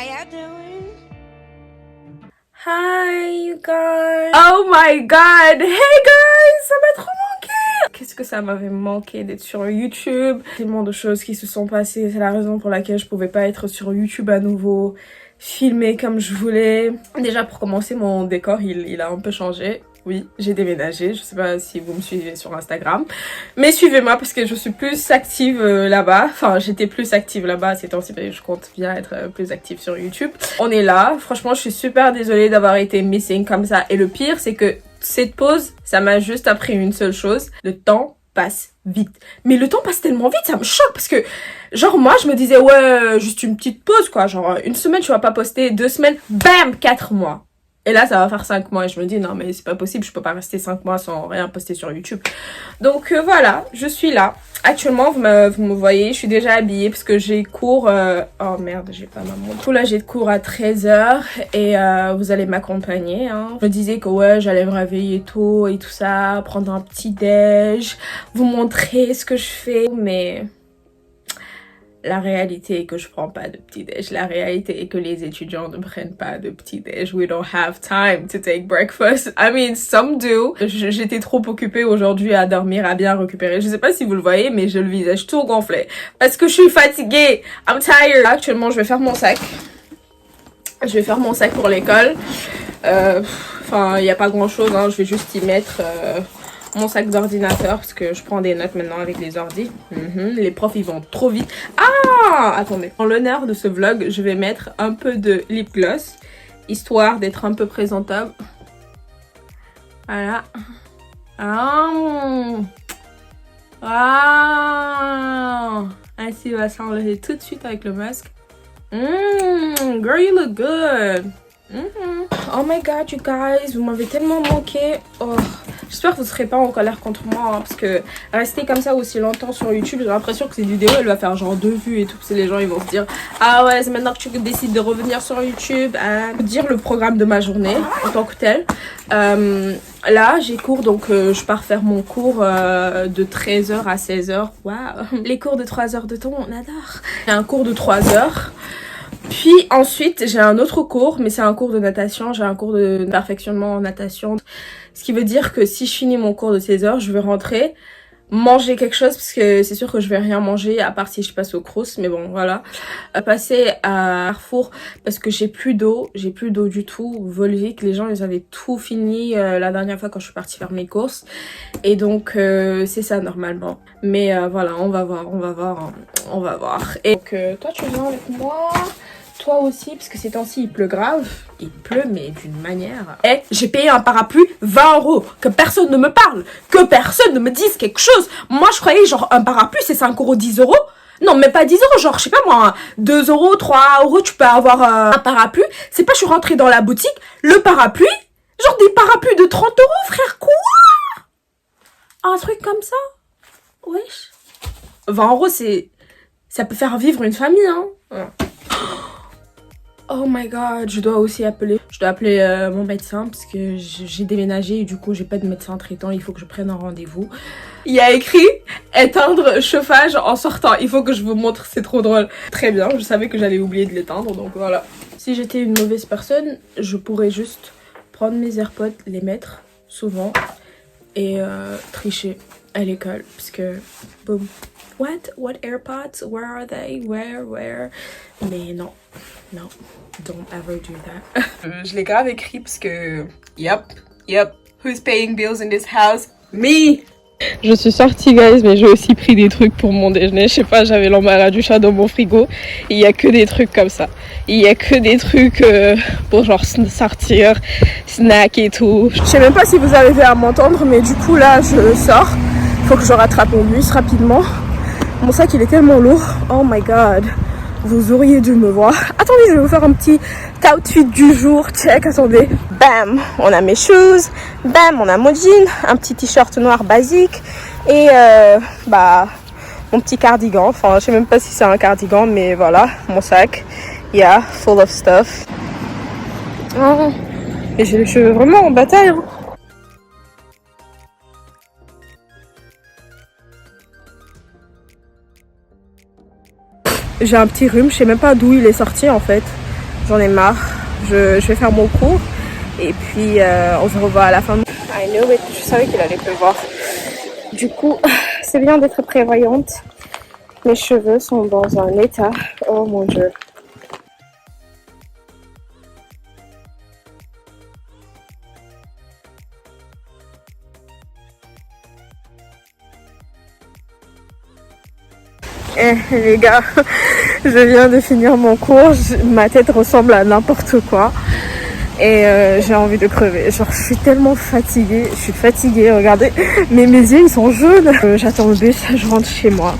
How y'all doing? Hi you guys. Oh my god. Hey guys, ça m'a trop manqué. Qu'est-ce que ça m'avait manqué d'être sur YouTube. Tellement de choses qui se sont passées. C'est la raison pour laquelle je pouvais pas être sur YouTube à nouveau, filmer comme je voulais. Déjà pour commencer, mon décor il a un peu changé. Oui, j'ai déménagé, je sais pas si vous me suivez sur Instagram, mais suivez-moi parce que je suis plus active là-bas. Enfin, j'étais plus active là-bas ces temps-ci, mais je compte bien être plus active sur YouTube. On est là, franchement je suis super désolée d'avoir été missing comme ça. Et le pire c'est que cette pause, ça m'a juste appris une seule chose, le temps passe vite. Mais le temps passe tellement vite, ça me choque parce que genre moi je me disais ouais, juste une petite pause quoi, genre une semaine tu vas pas poster, 2 semaines, bam, 4 mois. Et là, ça va faire 5 mois et je me dis non mais c'est pas possible, je peux pas rester 5 mois sans rien poster sur YouTube. Donc voilà, je suis là. Actuellement, vous me voyez, je suis déjà habillée parce que j'ai cours... Oh merde, j'ai pas ma montre. Du coup là, j'ai cours à 13h et vous allez m'accompagner. Hein. Je me disais que ouais, j'allais me réveiller tôt et tout ça, prendre un petit déj, vous montrer ce que je fais, mais... La réalité est que je prends pas de petit-déj. La réalité est que les étudiants ne prennent pas de petit-déj. We don't have time to take breakfast. I mean, some do. J'étais trop occupée aujourd'hui à dormir, à bien récupérer. Je sais pas si vous le voyez, mais j'ai le visage tout gonflé. Parce que je suis fatiguée. I'm tired. Là, actuellement, je vais faire mon sac. Je vais faire mon sac pour l'école. Enfin, il n'y a pas grand-chose. Hein. Je vais juste y mettre... mon sac d'ordinateur parce que je prends des notes maintenant avec les ordis. Les profs ils vont trop vite. Ah, attendez. En l'honneur de ce vlog, je vais mettre un peu de lip gloss histoire d'être un peu présentable. Voilà. Ainsi va s'enlever tout de suite avec le masque. Girl, you look good. Oh my god, you guys, vous m'avez tellement manqué. Oh, j'espère que vous ne serez pas en colère contre moi hein, parce que rester comme ça aussi longtemps sur YouTube, j'ai l'impression que cette vidéo elle va faire genre 2 vues et tout. Parce que les gens ils vont se dire ah ouais, c'est maintenant que tu décides de revenir sur YouTube. Dire le programme de ma journée en tant que tel. Là j'ai cours donc je pars faire mon cours de 13h à 16h. Waouh, les cours de 3 heures de temps on adore. Il y a un cours de 3 heures. Puis ensuite, j'ai un autre cours, mais c'est un cours de natation. J'ai un cours de perfectionnement en natation. Ce qui veut dire que si je finis mon cours de 16 heures, je vais rentrer, manger quelque chose, parce que c'est sûr que je vais rien manger, à part si je passe au Crous, mais bon, voilà. Passer à Carrefour, parce que j'ai plus d'eau du tout. Volvic, les gens, ils avaient tout fini la dernière fois quand je suis partie faire mes courses. Et donc, c'est ça normalement. Mais voilà, on va voir. Et donc, toi, tu viens avec moi. Toi aussi, parce que ces temps-ci, il pleut grave. Il pleut, mais d'une manière... Eh, j'ai payé un parapluie 20 €. Que personne ne me parle. Que personne ne me dise quelque chose. Moi, je croyais, genre, un parapluie, c'est 5 €, 10 €. Non, mais pas 10 €. Genre, je sais pas moi, 2 €, 3 €, tu peux avoir un parapluie. C'est pas, je suis rentrée dans la boutique. Le parapluie, genre des parapluies de 30 €, frère. Quoi? Un truc comme ça? Wesh. 20 €, c'est... Ça peut faire vivre une famille, hein. Ouais. Oh my god, je dois aussi appeler. Je dois appeler mon médecin parce que j'ai déménagé et du coup j'ai pas de médecin traitant. Il faut que je prenne un rendez-vous. Il y a écrit éteindre chauffage en sortant. Il faut que je vous montre, c'est trop drôle. Très bien, je savais que j'allais oublier de l'éteindre donc voilà. Si j'étais une mauvaise personne, je pourrais juste prendre mes AirPods, les mettre souvent et tricher à l'école parce que boum. What AirPods? Where are they? Where? Mais non, don't ever do that. Je l'ai grave écrit parce que, yep, who's paying bills in this house? Me! Je suis sortie, guys, mais j'ai aussi pris des trucs pour mon déjeuner. Je sais pas, j'avais l'embarras du chat dans mon frigo. Il y a que des trucs comme ça. Il y a que des trucs pour genre sortir, snack et tout. Je sais même pas si vous arrivez à m'entendre, mais du coup là, je sors. Faut que je rattrape mon bus rapidement. Mon sac il est tellement lourd, oh my god, vous auriez dû me voir. Attendez, je vais vous faire un petit outfit du jour, check, attendez. Bam, on a mes shoes, bam, on a mon jean, un petit t-shirt noir basique et mon petit cardigan, enfin je sais même pas si c'est un cardigan mais voilà, mon sac, yeah, full of stuff. Oh, et j'ai les cheveux vraiment en bataille, hein. J'ai un petit rhume, je sais même pas d'où il est sorti en fait. J'en ai marre. Je vais faire mon cours. Et puis, on se revoit à la fin. I knew it. Je savais qu'il allait pleuvoir. Du coup, c'est bien d'être prévoyante. Mes cheveux sont dans un état. Oh mon Dieu. Les gars, je viens de finir mon cours. Ma tête ressemble à n'importe quoi. Et j'ai envie de crever. Genre, je suis tellement fatiguée. Je suis fatiguée, regardez. Mais mes yeux, ils sont jaunes. J'attends le bus, je rentre chez moi.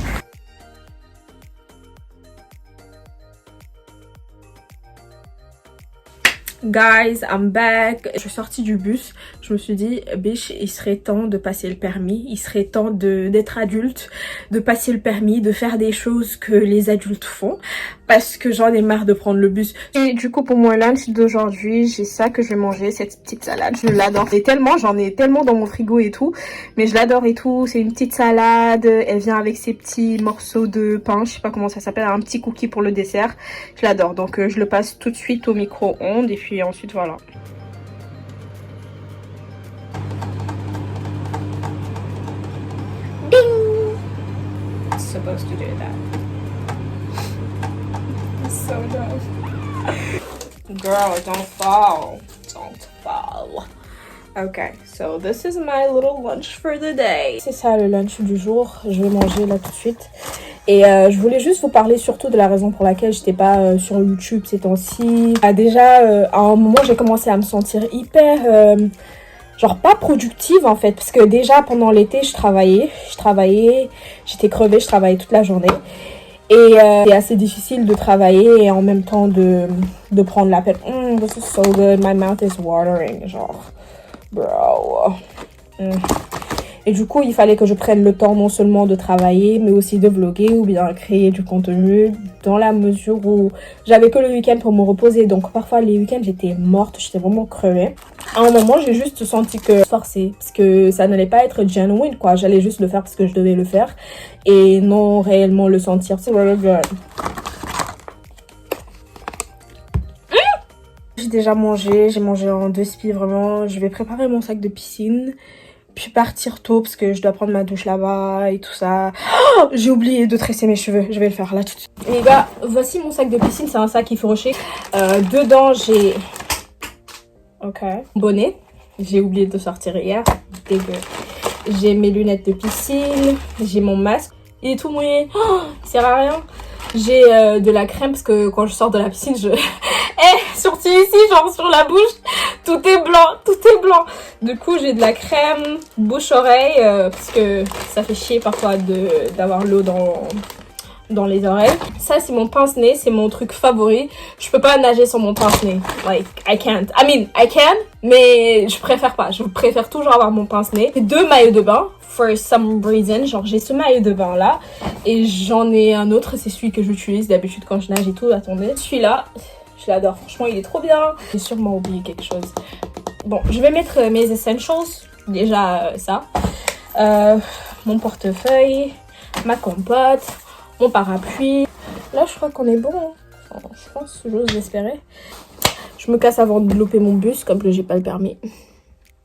Guys, I'm back. Je suis sortie du bus. Je me suis dit, biche, il serait temps de passer le permis. Il serait temps d'être adulte, de passer le permis, de faire des choses que les adultes font. Parce que j'en ai marre de prendre le bus. Et du coup, pour mon lunch d'aujourd'hui, j'ai ça que je vais manger, cette petite salade. Je l'adore. J'en ai tellement dans mon frigo et tout. Mais je l'adore et tout. C'est une petite salade. Elle vient avec ses petits morceaux de pain. Je sais pas comment ça s'appelle. Un petit cookie pour le dessert. Je l'adore. Donc, je le passe tout de suite au micro-ondes. Et puis ensuite, voilà. Bing! It's supposed to do that. So dumb. Girl, don't fall. Don't fall. Okay, so this is my little lunch for the day. C'est ça le lunch du jour. Je vais manger là tout de suite. Et je voulais juste vous parler surtout de la raison pour laquelle j'étais pas sur YouTube ces temps-ci. Déjà, à un moment, j'ai commencé à me sentir hyper... genre pas productive en fait. Parce que déjà, pendant l'été, je travaillais. J'étais crevée, je travaillais toute la journée. Et c'est assez difficile de travailler et en même temps de prendre l'appel. This is so good, my mouth is watering. Genre, bro. Et du coup, il fallait que je prenne le temps non seulement de travailler, mais aussi de vlogger ou bien créer du contenu dans la mesure où j'avais que le week-end pour me reposer. Donc parfois, les week-ends, j'étais morte, j'étais vraiment crevée. À un moment, j'ai juste senti que forcer, parce que ça n'allait pas être genuine, quoi. J'allais juste le faire parce que je devais le faire et non réellement le sentir. C'est really good. J'ai déjà mangé, j'ai mangé en 2 spies vraiment. Je vais préparer mon sac de piscine. Puis partir tôt parce que je dois prendre ma douche là-bas et tout ça. Oh, j'ai oublié de tresser mes cheveux. Je vais le faire là tout de suite. Les gars, voici mon sac de piscine. C'est un sac il faut rocher. Dedans, j'ai... Ok. Bonnet. J'ai oublié de sortir hier. Dégueu. J'ai mes lunettes de piscine. J'ai mon masque. Il est tout mouillé. Oh, il sert à rien. J'ai de la crème parce que quand je sors de la piscine, je... surtout ici, genre sur la bouche, tout est blanc. Du coup, j'ai de la crème bouche-oreille parce que ça fait chier parfois d'avoir l'eau dans les oreilles. Ça, c'est mon pince-nez, c'est mon truc favori. Je peux pas nager sans mon pince-nez. Like, I can't. I mean, I can, mais je préfère pas. Je préfère toujours avoir mon pince-nez. 2 maillots de bain. For some reason, genre j'ai ce maillot de bain là et j'en ai un autre, c'est celui que j'utilise d'habitude quand je nage et tout. Attendez, celui-là, je l'adore, franchement il est trop bien. J'ai sûrement oublié quelque chose. Bon, je vais mettre mes essentials, déjà ça, mon portefeuille, ma compote, mon parapluie. Là je crois qu'on est bon, enfin, je pense, j'ose l'espérer. Je me casse avant de louper mon bus comme que j'ai pas le permis.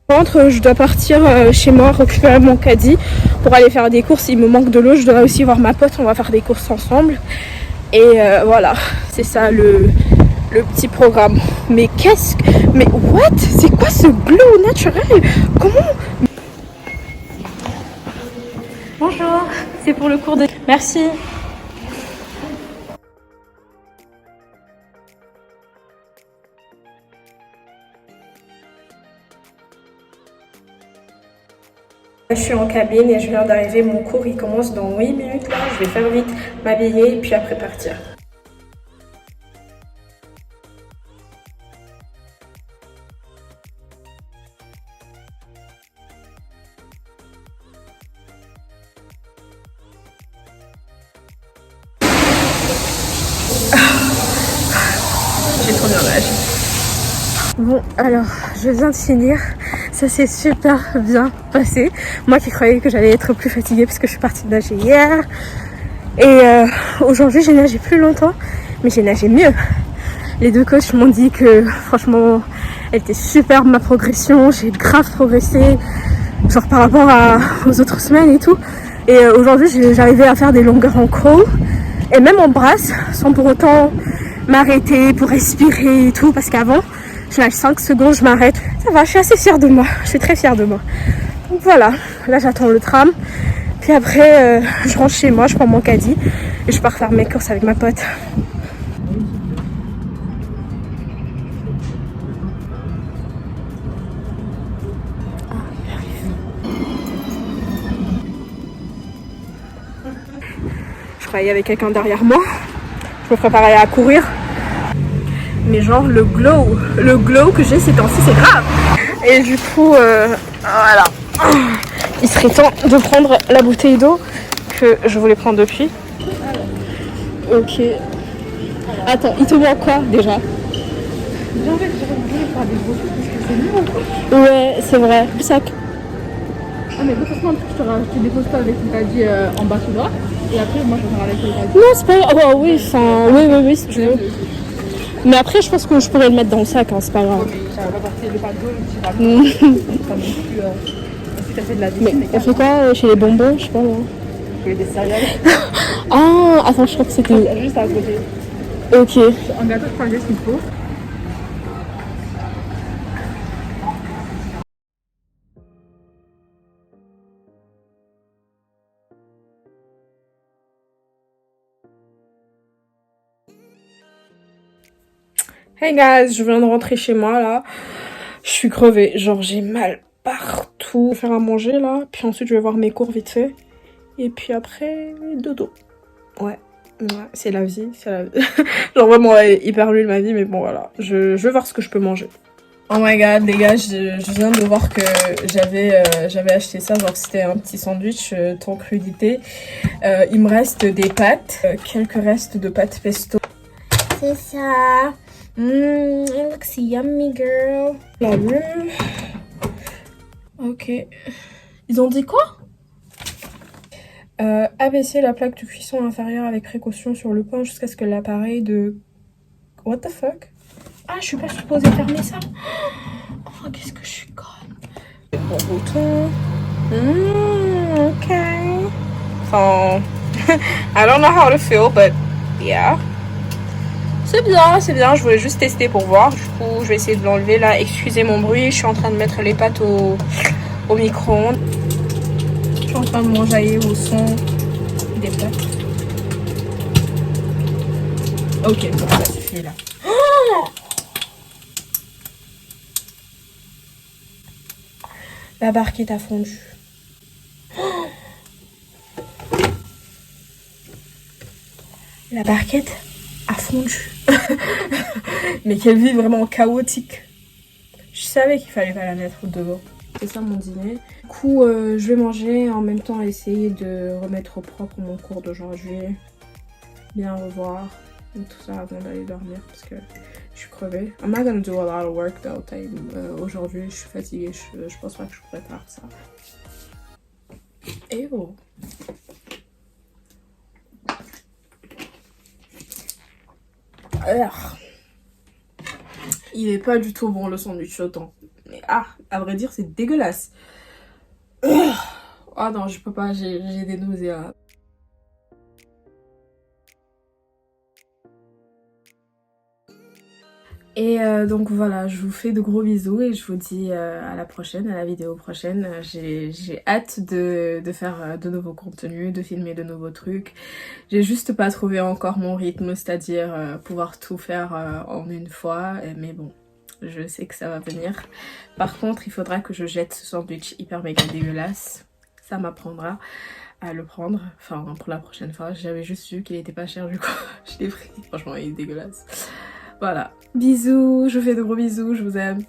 Je dois partir chez moi récupérer mon caddie pour aller faire des courses. Il me manque de l'eau, je dois aussi voir ma pote, on va faire des courses ensemble. Et voilà, c'est ça le petit programme. Mais mais what? C'est quoi ce glow naturel? Comment? Bonjour, c'est pour le cours de... Merci. Je suis en cabine et je viens d'arriver, mon cours il commence dans 8 minutes là, je vais faire vite, m'habiller et puis après partir. J'ai trop bien nagé. Bon alors, je viens de finir. Ça s'est super bien passé. Moi qui croyais que j'allais être plus fatiguée parce que je suis partie nager hier. Et aujourd'hui j'ai nagé plus longtemps, mais j'ai nagé mieux. Les deux coachs m'ont dit que franchement, elle était superbe ma progression. J'ai grave progressé, genre par rapport aux autres semaines et tout. Et aujourd'hui, j'arrivais à faire des longueurs en crawl et même en brasse sans pour autant m'arrêter pour respirer et tout. Parce qu'avant, je nage 5 secondes, je m'arrête. Ça va, je suis assez fière de moi. Je suis très fière de moi. Donc voilà, là j'attends le tram. Puis après, je rentre chez moi, je prends mon caddie et je pars faire mes courses avec ma pote. Je croyais qu'il y avait quelqu'un derrière moi. Je me préparais à courir. Mais genre le glow que j'ai ces temps-ci, c'est grave. Et du coup, voilà. Il serait temps de prendre la bouteille d'eau que je voulais prendre depuis. Ok. Attends, il te manque quoi déjà? En fait, j'aurais voulu faire des photos parce que c'est nul. Ouais, c'est vrai. Le sac. Ah mais franchement, je te dépose pas avec ton caddie en bas tout droit. Et après, moi, je vais faire avec le caddie. Non, c'est pas... Oh, oui, enfin... Oui, si tu veux. Mais après, je pense que je pourrais le mettre dans le sac, hein, c'est pas grave. Ouais, mais ça va pas partir le pas d'eau, le petit rameau. Pas non plus... Ensuite, t'as fait de la vie. Mais on fait quoi chez les bonbons? Je sais pas, moi. Je voulais des céréales. Ah, attends, je crois que c'était... Juste à côté. Ok. Un gâteau, je prends juste ce qu'il faut. Hey guys, je viens de rentrer chez moi là. Je suis crevée, genre j'ai mal partout. Je vais faire à manger là, puis ensuite je vais voir mes cours vite fait. Et puis après, dodo. Ouais, c'est la vie, c'est la vie. Genre vraiment hyper nul ma vie, mais bon voilà. Je vais voir ce que je peux manger. Oh my god les gars, je viens de voir que j'avais acheté ça, genre c'était un petit sandwich sans crudité. Il me reste des pâtes, quelques restes de pâtes pesto. C'est ça. It looks yummy, girl. La room. Ok. Ils ont dit quoi? Abaisser la plaque de cuisson inférieure avec précaution sur le pain jusqu'à ce que l'appareil de... What the fuck? Ah, je suis pas supposée fermer ça. Oh, qu'est-ce que je suis conne. Bon bouton. Ok. Enfin... I don't know how to feel, but yeah. C'est bien, je voulais juste tester pour voir. Du coup, je vais essayer de l'enlever là. Excusez mon bruit, je suis en train de mettre les pâtes au micro-ondes. Je suis en train de m'enjailler au son des pâtes. Ok, bon, ça suffit là. Oh, la barquette a fondu. Oh, la barquette a fondu. Mais quelle vie vraiment chaotique. Je savais qu'il fallait pas la mettre devant. C'est ça mon dîner. Du coup, je vais manger et en même temps essayer de remettre au propre mon cours d'aujourd'hui. Bien revoir et tout ça avant d'aller dormir parce que je suis crevée. I'm not gonna do a lot of work though. Aujourd'hui, je suis fatiguée. Je pense pas que je pourrais faire ça. Et oh. Alors, il est pas du tout bon le sandwich autant. Mais à vrai dire, c'est dégueulasse. Ah non, je peux pas, j'ai des nausées là. Et donc voilà, je vous fais de gros bisous et je vous dis à la prochaine, à la vidéo prochaine. J'ai hâte de faire de nouveaux contenus, de filmer de nouveaux trucs. J'ai juste pas trouvé encore mon rythme, c'est-à-dire pouvoir tout faire en une fois. Mais bon, je sais que ça va venir. Par contre, il faudra que je jette ce sandwich hyper méga dégueulasse. Ça m'apprendra à le prendre, enfin pour la prochaine fois. J'avais juste vu qu'il était pas cher du coup, je l'ai pris. Franchement, il est dégueulasse. Voilà, bisous, je vous fais de gros bisous, je vous aime.